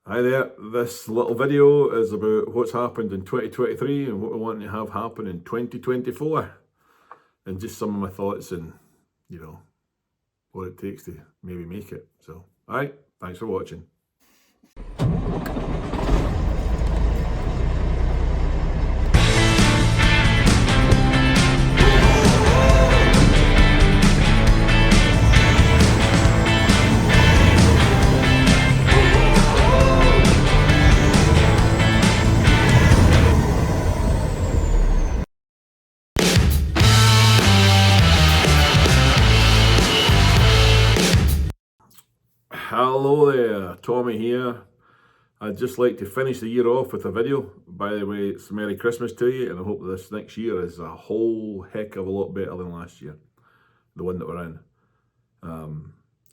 Hi there, this little video is about what's happened in 2023 and what we want to have happen in 2024 and just some of my thoughts and, what it takes to maybe make it. So, alright, thanks for watching. Hello there, Tommy here. I'd just like to finish the year off with a video. By the way, it's Merry Christmas to you, and I hope this next year is a whole heck of a lot better than last year, the one that we're in.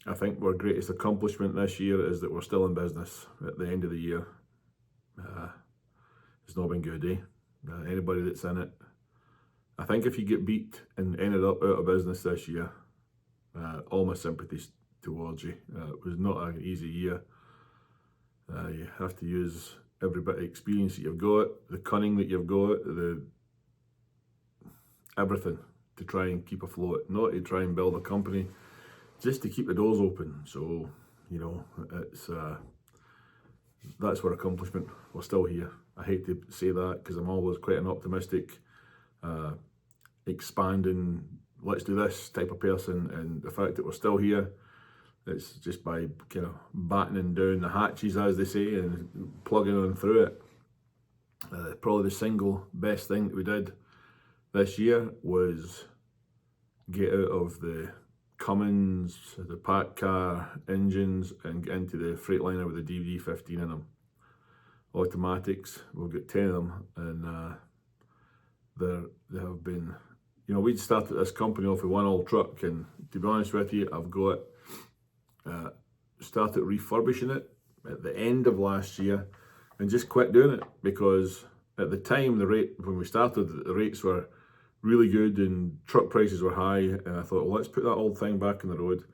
I think our greatest accomplishment this year is that we're still in business at the end of the year. It's not been good, eh? Anybody that's in it. I think if you get beat and ended up out of business this year, all my sympathies towards you. It was not an easy year. You have to use every bit of experience that you've got, the cunning that you've got, everything to try and keep afloat, not to try and build a company, just to keep the doors open. So, it's that's our accomplishment. We're still here. I hate to say that because I'm always quite an optimistic, expanding, let's do this type of person, and the fact that we're still here, it's just by kind of battening down the hatches, as they say, and plugging on through it. Probably the single best thing that we did this year was get out of the Cummins, the pack car engines, and get into the Freightliner with the DD15 in them. Automatics, we've got 10 of them, and they have been, we'd started this company off with one old truck, and to be honest with you, I've got started refurbishing it at the end of last year and just quit doing it because at the time when we started, the rates were really good and truck prices were high, and I thought, well, let's put that old thing back on the road.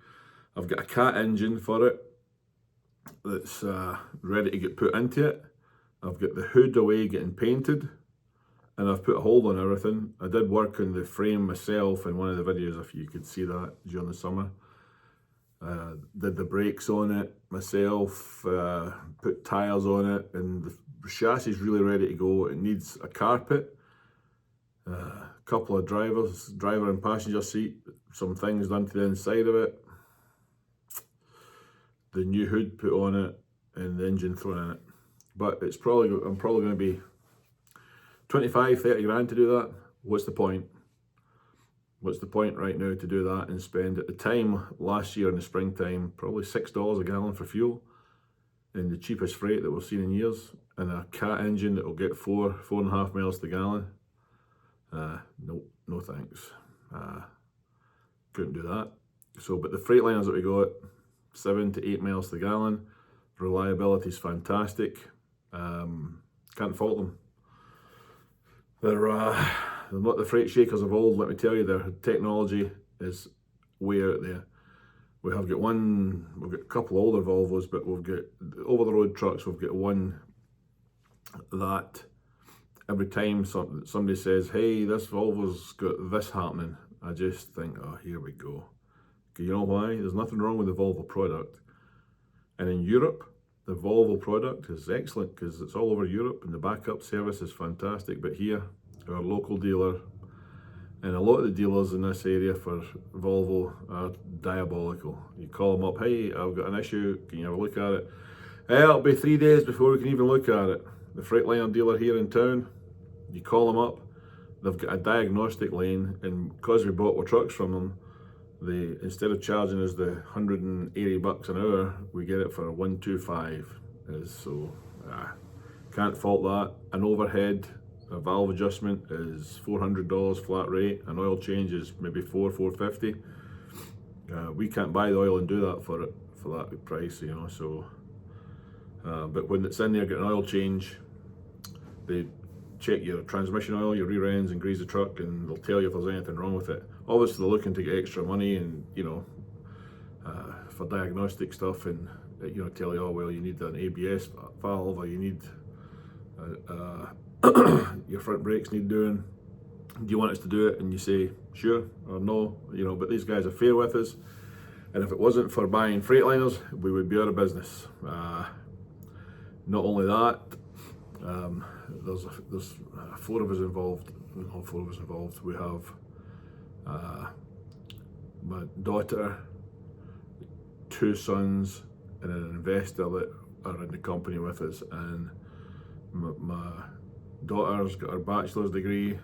I've got a Cat engine for it that's ready to get put into it. I've got the hood away getting painted, and I've put a hold on everything. I did work on the frame myself in one of the videos, if you could see that, during the summer. Did the brakes on it myself, put tyres on it, and the chassis is really ready to go. It needs a carpet, a couple of driver and passenger seat, some things done to the inside of it, the new hood put on it, and the engine thrown in it. But I'm probably going to be 25-30 grand to do that. What's the point? What's the point right now to do that and spend, at the time last year in the springtime, probably $6 a gallon for fuel, in the cheapest freight that we've seen in years, and a Cat engine that will get 4.5 miles to the gallon? Nope, no thanks. Couldn't do that. So, but the Freightliners that we got, 7 to 8 miles to the gallon, reliability is fantastic. Can't fault them. They're not the freight shakers of old, let me tell you. Their technology is way out there. We've got a couple of older Volvos, but we've got over-the-road trucks. We've got one that every time somebody says, hey, this Volvo's got this happening, I just think, oh, here we go. You know why? There's nothing wrong with the Volvo product. And in Europe, the Volvo product is excellent because it's all over Europe and the backup service is fantastic. But here, our local dealer, and a lot of the dealers in this area for Volvo are diabolical. You call them up, hey, I've got an issue, can you have a look at it? Hey, it'll be 3 days before we can even look at it. The Freightliner dealer here in town, you call them up, they've got a diagnostic lane, and because we bought our trucks from them, instead of charging us the $180 an hour, we get it for $125. So can't fault that. An overhead, a valve adjustment is $400 flat rate. An oil change is maybe $450. We can't buy the oil and do that for that price, So, but when it's in there, get an oil change. They check your transmission oil, your rear ends, and grease the truck, and they'll tell you if there's anything wrong with it. Obviously, they're looking to get extra money, and for diagnostic stuff, and tell you, oh well, you need an ABS valve, or you need your front brakes need doing. Do you want us to do it? And you say sure or no, but these guys are fair with us, and if it wasn't for buying Freightliners, we would be out of business. Not only that, there's 4 of us involved. Not 4 of us involved. We have my daughter, 2 sons, and an investor that are in the company with us. And my daughter's got her bachelor's degree.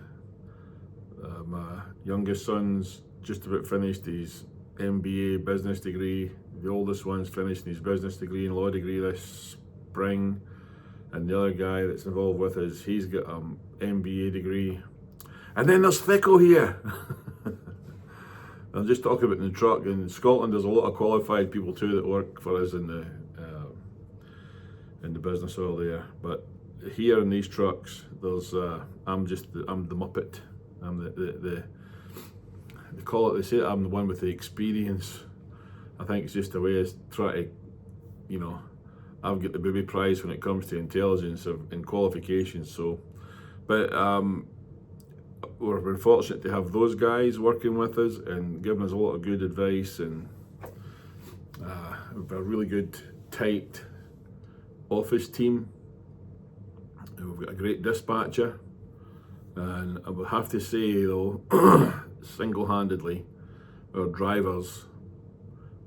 My youngest son's just about finished his MBA business degree. The oldest one's finishing his business degree and law degree this spring. And the other guy that's involved with us, he's got an MBA degree. And then there's Thicko here. I'm just talking about in the truck. In Scotland, there's a lot of qualified people too that work for us in the business oil there. But here in these trucks, there's I'm the Muppet. I'm they call it. They say I'm the one with the experience. I think it's just a way of trying to, I've got the booby prize when it comes to intelligence and qualifications. So, but we've been fortunate to have those guys working with us and giving us a lot of good advice, and we've got a really good, tight office team. And we've got a great dispatcher, and I would have to say though, single-handedly, our drivers,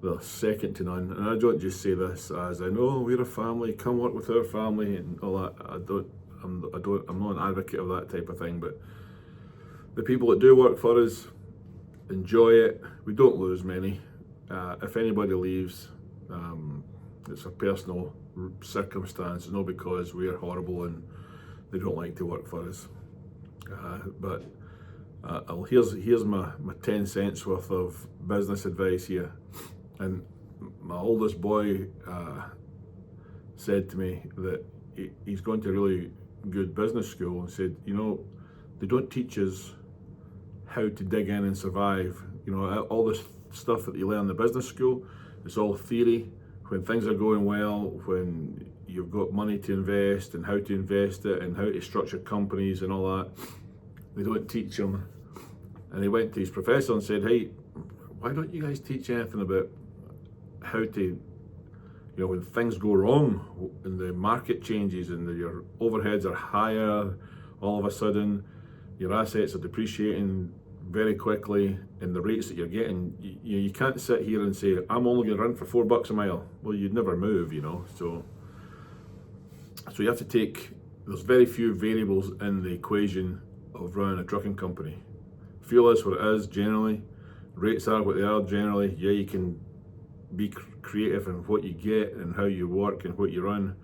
they're second to none. And I don't just say this as I know we're a family, come work with our family and all that. I'm not an advocate of that type of thing, but the people that do work for us enjoy it. We don't lose many. If anybody leaves, it's a personal circumstance. It's not because we're horrible and they don't like to work for us. But here's my 10 cents worth of business advice here. And my oldest boy said to me that he's going to a really good business school, and said, they don't teach us how to dig in and survive. All this stuff that you learn in the business school, it's all theory. When things are going well, when you've got money to invest and how to invest it and how to structure companies and all that, they don't teach him. And he went to his professor and said, hey, why don't you guys teach anything about how to, when things go wrong and the market changes and your overheads are higher, all of a sudden your assets are depreciating very quickly, and the rates that you're getting, you can't sit here and say, I'm only going to run for $4 a mile. Well, you'd never move, So you have to there's very few variables in the equation of running a trucking company. Fuel is what it is generally. Rates are what they are generally. Yeah, you can be creative in what you get and how you work and what you run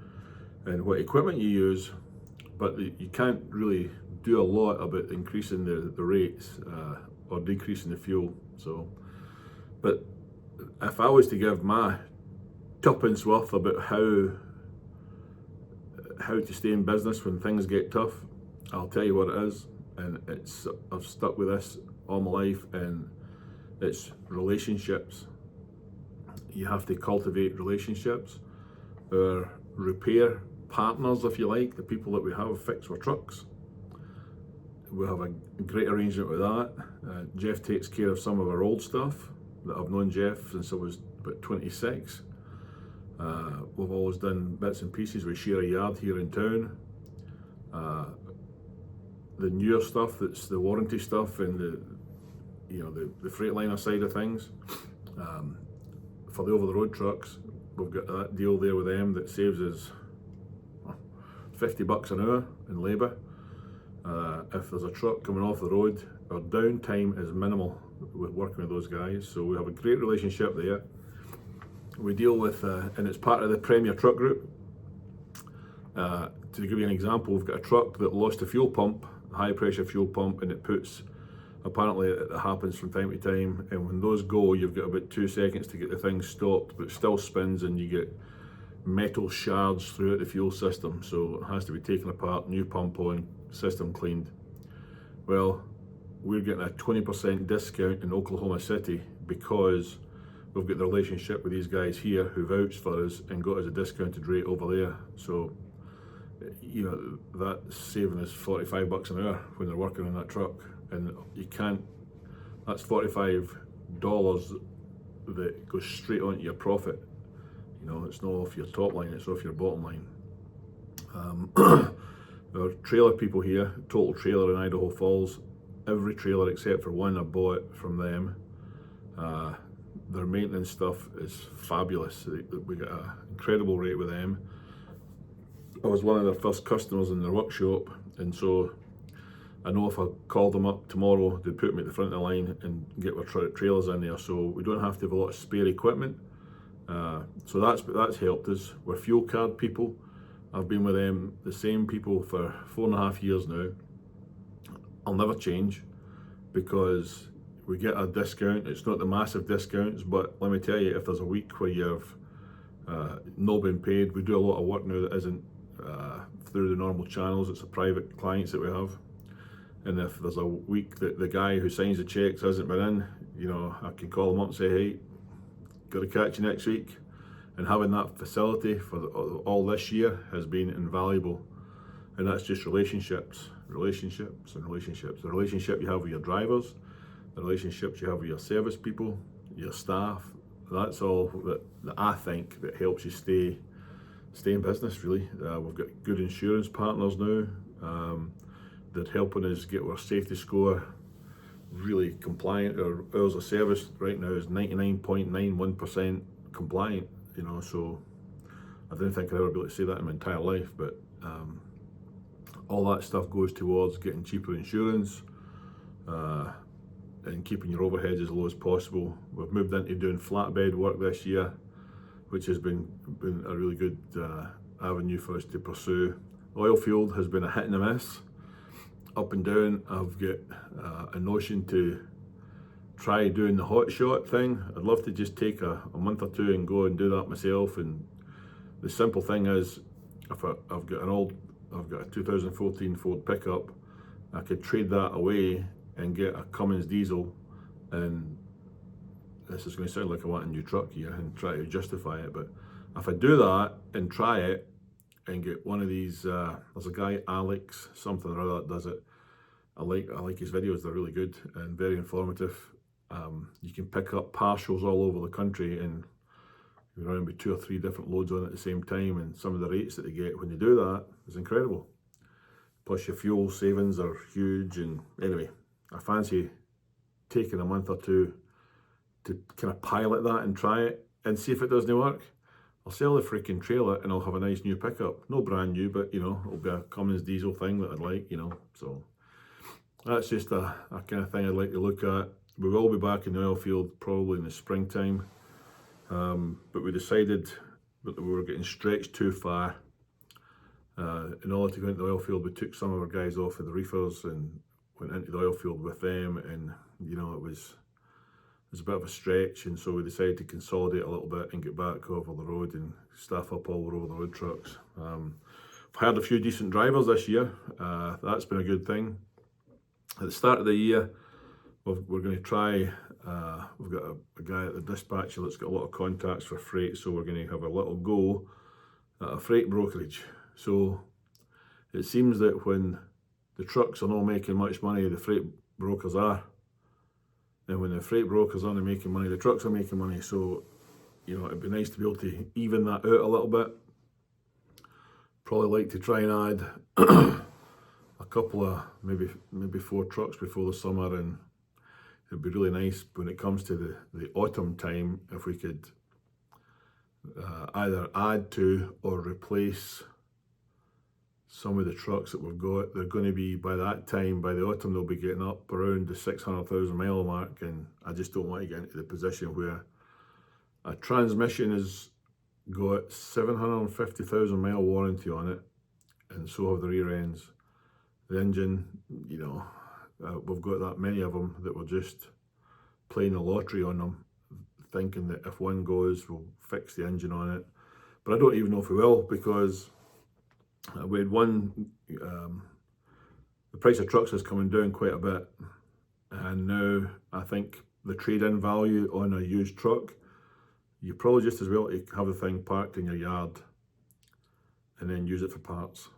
and what equipment you use, but you can't really do a lot about increasing the rates or decreasing the fuel. So, but if I was to give my tuppence worth about how to stay in business when things get tough, I'll tell you what it is, and I've stuck with this all my life, and it's relationships. You have to cultivate relationships. Our repair partners, if you like, the people that we have fix our trucks, we have a great arrangement with that. Jeff takes care of some of our old stuff that I've known Jeff since I was about 26. We've always done bits and pieces. We share a yard here in town. The newer stuff, that's the warranty stuff and the Freightliner side of things. For the over-the-road trucks, we've got that deal there with them that saves us $50 an hour in labour. If there's a truck coming off the road, our downtime is minimal with working with those guys, so we have a great relationship there. We deal with, and it's part of the Premier Truck Group. To give you an example, we've got a truck that lost a fuel pump, a high pressure fuel pump, and it puts, apparently it happens from time to time, and when those go, you've got about 2 seconds to get the thing stopped, but it still spins and you get metal shards throughout the fuel system, so it has to be taken apart, new pump on, system cleaned. Well, we're getting a 20% discount in Oklahoma City because we've got the relationship with these guys here who vouched for us and got us a discounted rate over there. So, you know, that's saving us $45 an hour when they're working on that truck. And you can't, that's $45 that goes straight onto your profit. You know, it's not off your top line, it's off your bottom line. Our trailer people here, Total Trailer in Idaho Falls, every trailer except for one I bought from them. Their maintenance stuff is fabulous. We got an incredible rate with them. I was one of their first customers in their workshop, and so I know if I called them up tomorrow, they'd put me at the front of the line and get our trailers in there, so we don't have to have a lot of spare equipment. So that's helped us. We're fuel card people. I've been with them, the same people, for 4.5 years now. I'll never change because we get a discount. It's not the massive discounts, but let me tell you, if there's a week where you've not been paid, we do a lot of work now that isn't through the normal channels. It's the private clients that we have. And if there's a week that the guy who signs the checks hasn't been in, you know, I can call him up and say, hey, got to catch you next week. And having that facility for all this year has been invaluable. And that's just relationships. The relationship you have with your drivers, the relationships you have with your service people, your staff. That's all that I think that helps you stay in business, really. We've got good insurance partners now. They're helping us get our safety score really compliant. Our hours of service right now is 99.91% compliant, you know, so I didn't think I'd ever be able to say that in my entire life, but all that stuff goes towards getting cheaper insurance and keeping your overheads as low as possible. We've moved into doing flatbed work this year, which has been a really good avenue for us to pursue. Oil field has been a hit and a miss, up and down. I've got a notion to try doing the hot shot thing. I'd love to just take a month or two and go and do that myself. And the simple thing is, if I've got a 2014 Ford pickup, I could trade that away and get a Cummins diesel. And this is going to sound like I want a new truck here and try to justify it, but if I do that and try it and get one of these, there's a guy, Alex something or other, that does it. I like his videos. They're really good and very informative. You can pick up partials all over the country and you're around with 2 or 3 different loads on at the same time, and some of the rates that they get when you do that is incredible. Plus your fuel savings are huge. And anyway, I fancy taking a month or two to kind of pilot that and try it and see if it doesn't work. I'll sell the freaking trailer and I'll have a nice new pickup. No brand new, but you know, it'll be a Cummins diesel thing that I'd like, you know. So that's just a kind of thing I'd like to look at. We will be back in the oil field probably in the springtime, but we decided that we were getting stretched too far. In order to go into the oil field, we took some of our guys off of the reefers and went into the oil field with them, and you know, it was a bit of a stretch, and so we decided to consolidate a little bit and get back over the road and staff up all over the road trucks. I've hired a few decent drivers this year. That's been a good thing. At the start of the year, we're going to try, we've got a guy at the dispatcher that's got a lot of contacts for freight, so we're going to have a little go at a freight brokerage. So it seems that when the trucks are not making much money, the freight brokers are. And when the freight brokers aren't making money, the trucks are making money. So, you know, it'd be nice to be able to even that out a little bit. Probably like to try and add a couple of, maybe 4 trucks before the summer, and it'd be really nice when it comes to the autumn time if we could either add to or replace some of the trucks that we've got. They're going to be, by that time, by the autumn, they'll be getting up around the 600,000 mile mark, and I just don't want to get into the position where a transmission has got 750,000 mile warranty on it, and so have the rear ends. The engine, you know, we've got that many of them that we're just playing the lottery on them, thinking that if one goes, we'll fix the engine on it. But I don't even know if we will, because we had one, the price of trucks is coming down quite a bit, and now I think the trade-in value on a used truck you probably just as well to have the thing parked in your yard and then use it for parts.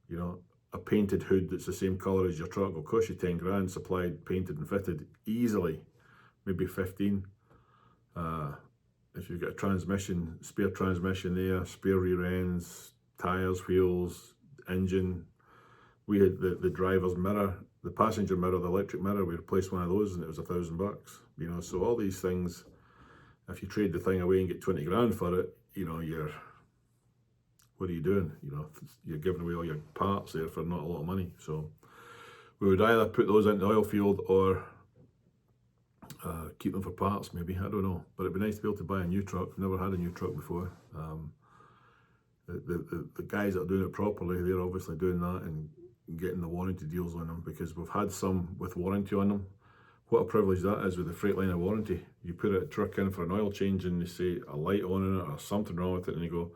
You know, a painted hood that's the same colour as your truck will cost you 10 grand, supplied, painted and fitted easily, maybe 15. If you've got a transmission, spare transmission there, spare rear ends, tyres, wheels, engine. We had the driver's mirror, the passenger mirror, the electric mirror, we replaced one of those and it was $1,000. You know, so all these things, if you trade the thing away and get 20 grand for it, you know, what are you doing? You know, you're giving away all your parts there for not a lot of money. So we would either put those into the oil field or keep them for parts maybe, I don't know. But it'd be nice to be able to buy a new truck. Never had a new truck before. The guys that are doing it properly, they're obviously doing that and getting the warranty deals on them, because we've had some with warranty on them. What a privilege that is with the Freightliner warranty. You put a truck in for an oil change and they say a light on it or something wrong with it, and you go,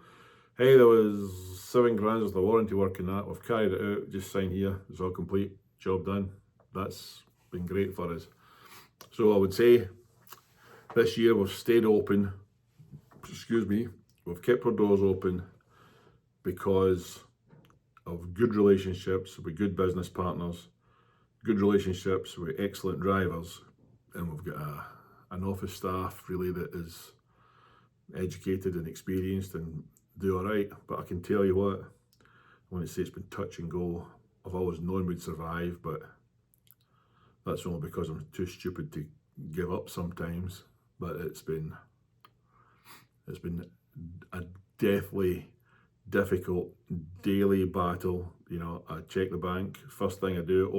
hey, there was 7 grand worth of warranty work in that, we've carried it out, just sign here, it's all complete, job done. That's been great for us. So I would say this year we've stayed open, we've kept our doors open because of good relationships with good business partners, good relationships with excellent drivers, and we've got an office staff really that is educated and experienced and do all right. But I can tell you what, when I say it's been touch and go, I've always known we'd survive, but that's only because I'm too stupid to give up sometimes. But it's been a deathly difficult daily battle. You know, I check the bank. First thing I do,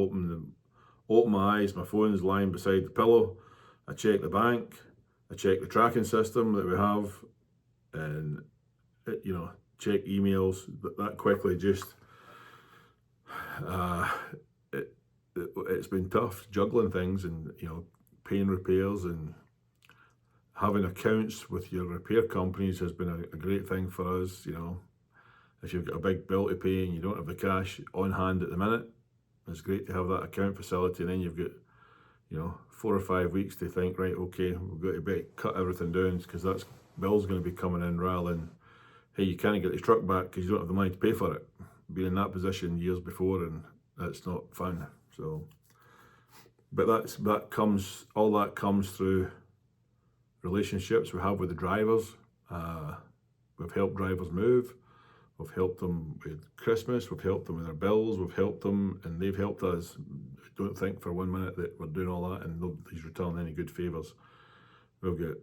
open my eyes, my phone's lying beside the pillow. I check the bank, I check the tracking system that we have, and you know, check emails that quickly. Just it's been tough juggling things, and you know, paying repairs and having accounts with your repair companies has been a great thing for us. You know, if you've got a big bill to pay and you don't have the cash on hand at the minute, it's great to have that account facility, and then you've got, you know, 4 or 5 weeks to think, right, okay, we've got to cut everything down because that's bill's going to be coming in, rather than, hey, you can't get the truck back because you don't have the money to pay for it. Been in that position years before, and that's not fun. So, but all that comes through relationships we have with the drivers. We've helped drivers move. We've helped them with Christmas, we've helped them with their bills, we've helped them and they've helped us. Don't think for 1 minute that we're doing all that and nobody's returning any good favours. We've got,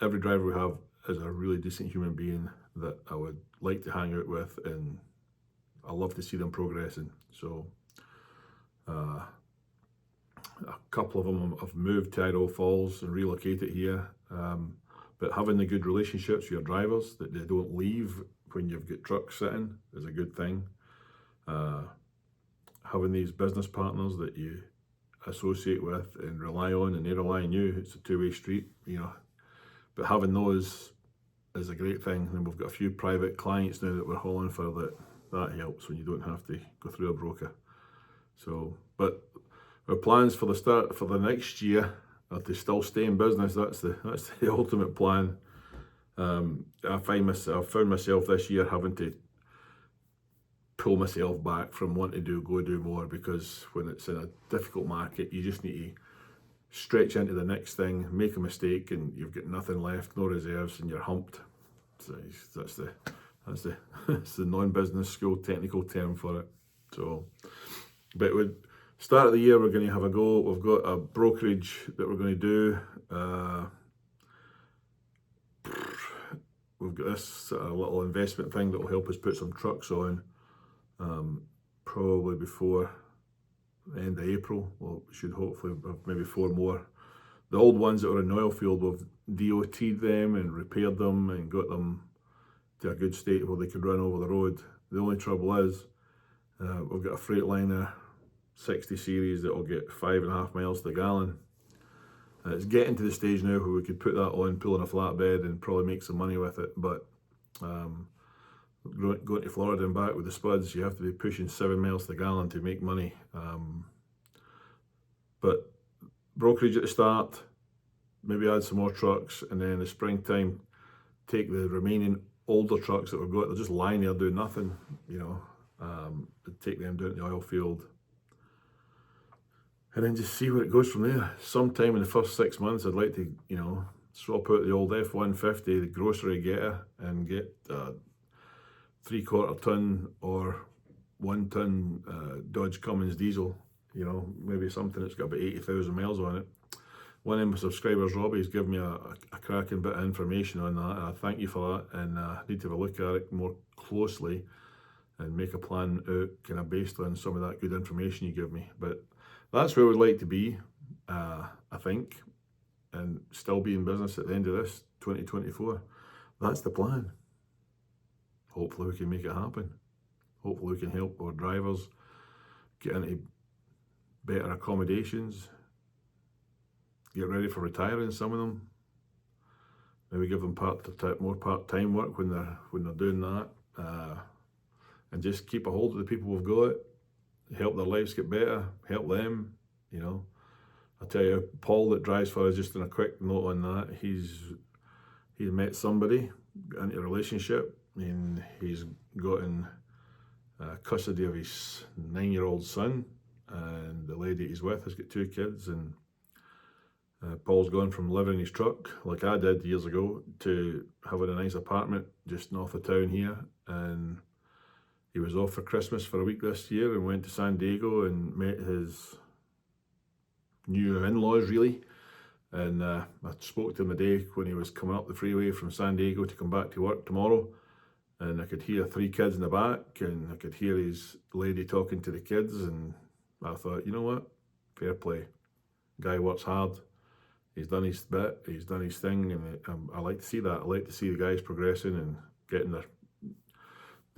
every driver we have is a really decent human being that I would like to hang out with, and I love to see them progressing. So a couple of them have moved to Idaho Falls and relocated here, but having the good relationships with your drivers, that they don't leave when you've got trucks sitting, is a good thing. Having these business partners that you associate with and rely on, and they rely on you, it's a two-way street, you know. But having those is a great thing. And we've got a few private clients now that we're hauling for, that helps when you don't have to go through a broker. So, but our plans for the next year are to still stay in business. That's the ultimate plan. I found myself this year having to pull myself back from wanting to go do more, because when it's in a difficult market, you just need to stretch into the next thing, make a mistake, and you've got nothing left, no reserves, and you're humped. So that's the non-business school technical term for it. So, but with start of the year, we're going to have a go. We've got a brokerage that we're going to do. We've got this little investment thing that will help us put some trucks on, probably before the end of April. Well, we should hopefully have maybe 4 more. The old ones that were in the oil field, we've DOT'd them and repaired them and got them to a good state where they could run over the road. The only trouble is, we've got a Freightliner 60 series that will get 5.5 miles to the gallon. It's getting to the stage now where we could put that on, pull on a flatbed and probably make some money with it, but going to Florida and back with the spuds, you have to be pushing 7 miles to the gallon to make money. But brokerage at the start, maybe add some more trucks, and then in the springtime, take the remaining older trucks that we've got, they're just lying there doing nothing, you know, take them down to the oil field, and then just see where it goes from there. Sometime in the first 6 months, I'd like to, you know, swap out the old F-150, the grocery getter, and get a 3/4 ton or 1 ton Dodge Cummins diesel, you know, maybe something that's got about 80,000 miles on it. One of my subscribers, Robbie's given me a cracking bit of information on that, and I thank you for that, and I need to have a look at it more closely and make a plan out kind of based on some of that good information you give me. But that's where we'd like to be, I think, and still be in business at the end of this 2024. That's the plan. Hopefully we can make it happen. Hopefully we can help our drivers get into better accommodations, get ready for retiring, some of them. Maybe give them more part-time work when they're doing that, and just keep a hold of the people we've got, help their lives get better, help them, you know. I'll tell you, Paul that drives for us, just on a quick note on that, he's met somebody, got into a relationship, and he's gotten custody of his 9-year-old son, and the lady he's with has got 2 kids, and Paul's gone from living in his truck, like I did years ago, to having a nice apartment just north of town here, and he was off for Christmas for a week this year and went to San Diego and met his new in-laws, really. And I spoke to him a day when he was coming up the freeway from San Diego to come back to work tomorrow, and I could hear 3 kids in the back, and I could hear his lady talking to the kids, and I thought, you know what, fair play. Guy works hard, he's done his bit, he's done his thing, and I like to see that. I like to see the guys progressing and getting their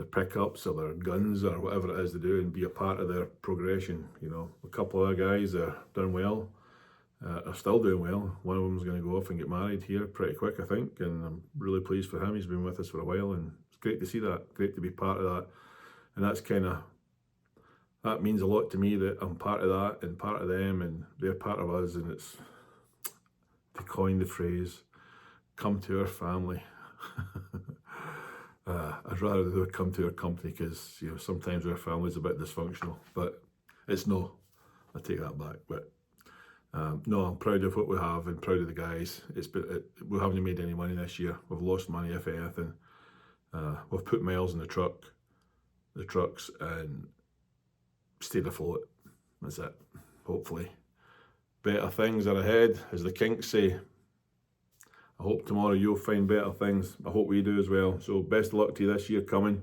pickups or their guns or whatever it is they do, and be a part of their progression. You know, a couple of other guys are doing well, are still doing well. One of them's going to go off and get married here pretty quick, I think, and I'm really pleased for him. He's been with us for a while, and it's great to see that, great to be part of that. And that means a lot to me, that I'm part of that and part of them and they're part of us. And it's, to coin the phrase, come to our family. I'd rather they would come to our company, because, you know, sometimes our family's a bit dysfunctional, but it's no, I take that back. But no, I'm proud of what we have and proud of the guys. We haven't made any money this year. We've lost money, if anything. We've put miles in the trucks, and stayed afloat. That's it. Hopefully better things are ahead, as the Kinks say. I hope tomorrow you'll find better things. I hope we do as well. So best of luck to you this year coming.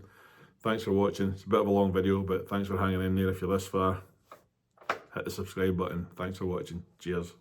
Thanks for watching. It's a bit of a long video, but thanks for hanging in there. If you're this far, hit the subscribe button. Thanks for watching. Cheers.